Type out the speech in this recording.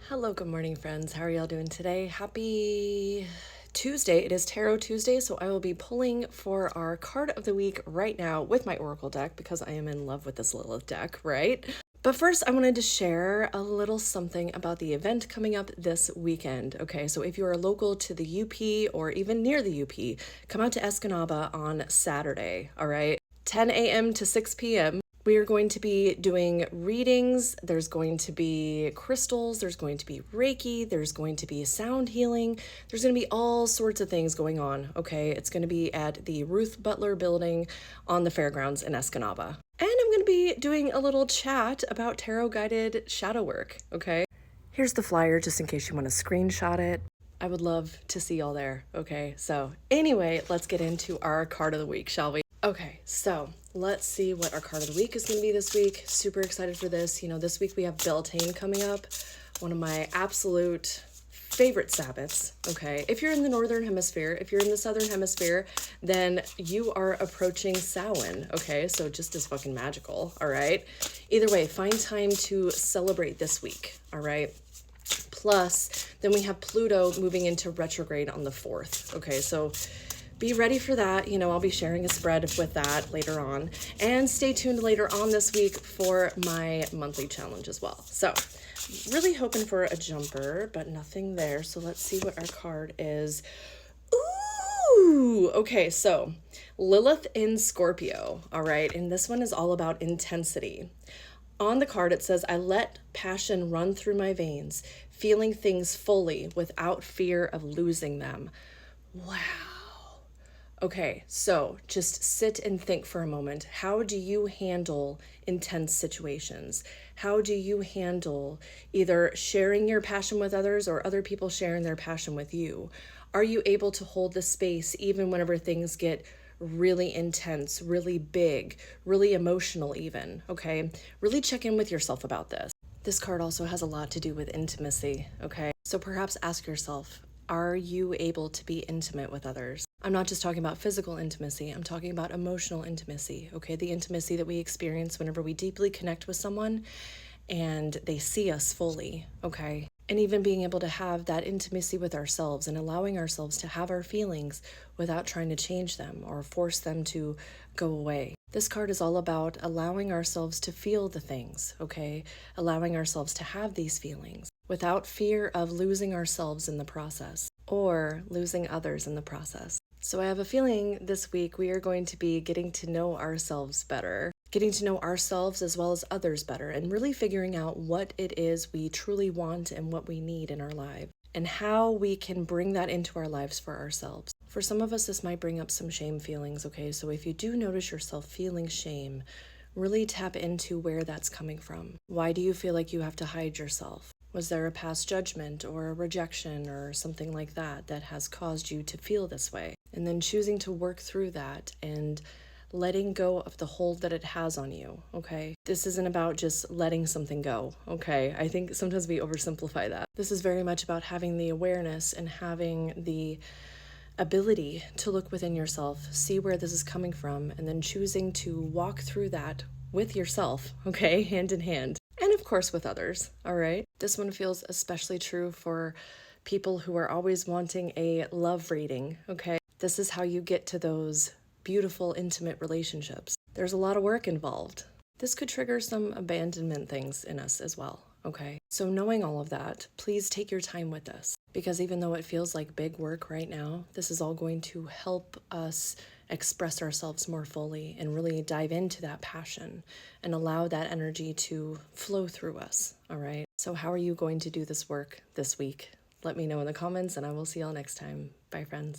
Hello, good morning, friends. How are y'all doing today? Happy Tuesday. It is Tarot Tuesday, so I will be pulling for our card of the week right now with my Oracle deck because I am in love with this Lilith deck, right? But first, I wanted to share a little something about the event coming up this weekend. Okay, so if you are local to the UP or even near the UP, come out to Escanaba on Saturday, all right? 10 a.m. to 6 p.m. We are going to be doing readings. There's going to be crystals. There's going to be Reiki. There's going to be sound healing. There's going to be all sorts of things going on, okay? It's going to be at the Ruth Butler Building on the fairgrounds in Escanaba. And I'm going to be doing a little chat about tarot guided shadow work, okay? Here's the flyer just in case you want to screenshot it. I would love to see y'all there, okay? So anyway, let's get into our card of the week, shall we? Okay, so let's see what our card of the week is going to be this week. Super excited for this. You know, this week we have Beltane coming up, one of my absolute favorite Sabbats, okay? If you're in the Northern Hemisphere, if you're in the Southern Hemisphere, then you are approaching Samhain, okay? So just as fucking magical, all right? Either way, find time to celebrate this week, all right? Plus, then we have Pluto moving into retrograde on the 4th, okay? So be ready for that. You know, I'll be sharing a spread with that later on. And stay tuned later on this week for my monthly challenge as well. So really hoping for a jumper, but nothing there. So let's see what our card is. Ooh, okay, so Lilith in Scorpio, all right? And this one is all about intensity. On the card, it says, I let passion run through my veins, feeling things fully without fear of losing them. Wow. Okay, so just sit and think for a moment. How do you handle intense situations? How do you handle either sharing your passion with others or other people sharing their passion with you? Are you able to hold the space even whenever things get really intense, really big, really emotional even, okay? Really check in with yourself about this. This card also has a lot to do with intimacy, okay? So perhaps ask yourself, are you able to be intimate with others? I'm not just talking about physical intimacy, I'm talking about emotional intimacy, okay? The intimacy that we experience whenever we deeply connect with someone and they see us fully, okay? And even being able to have that intimacy with ourselves and allowing ourselves to have our feelings without trying to change them or force them to go away. This card is all about allowing ourselves to feel the things, okay? Allowing ourselves to have these feelings without fear of losing ourselves in the process or losing others in the process. So I have a feeling this week we are going to be getting to know ourselves better, getting to know ourselves as well as others better, and really figuring out what it is we truly want and what we need in our lives, and how we can bring that into our lives for ourselves. For some of us, this might bring up some shame feelings, okay? So if you do notice yourself feeling shame, really tap into where that's coming from. Why do you feel like you have to hide yourself? Was there a past judgment or a rejection or something like that that has caused you to feel this way? And then choosing to work through that and letting go of the hold that it has on you, okay? This isn't about just letting something go, okay? I think sometimes we oversimplify that. This is very much about having the awareness and having the ability to look within yourself, see where this is coming from, and then choosing to walk through that with yourself, okay? Hand in hand. And of course with others, all right? This one feels especially true for people who are always wanting a love reading, okay? This is how you get to those beautiful, intimate relationships. There's a lot of work involved. This could trigger some abandonment things in us as well, okay? So knowing all of that, please take your time with this, because even though it feels like big work right now, this is all going to help us express ourselves more fully and really dive into that passion and allow that energy to flow through us, all right? So how are you going to do this work this week? Let me know in the comments and I will see y'all next time. Bye, friends.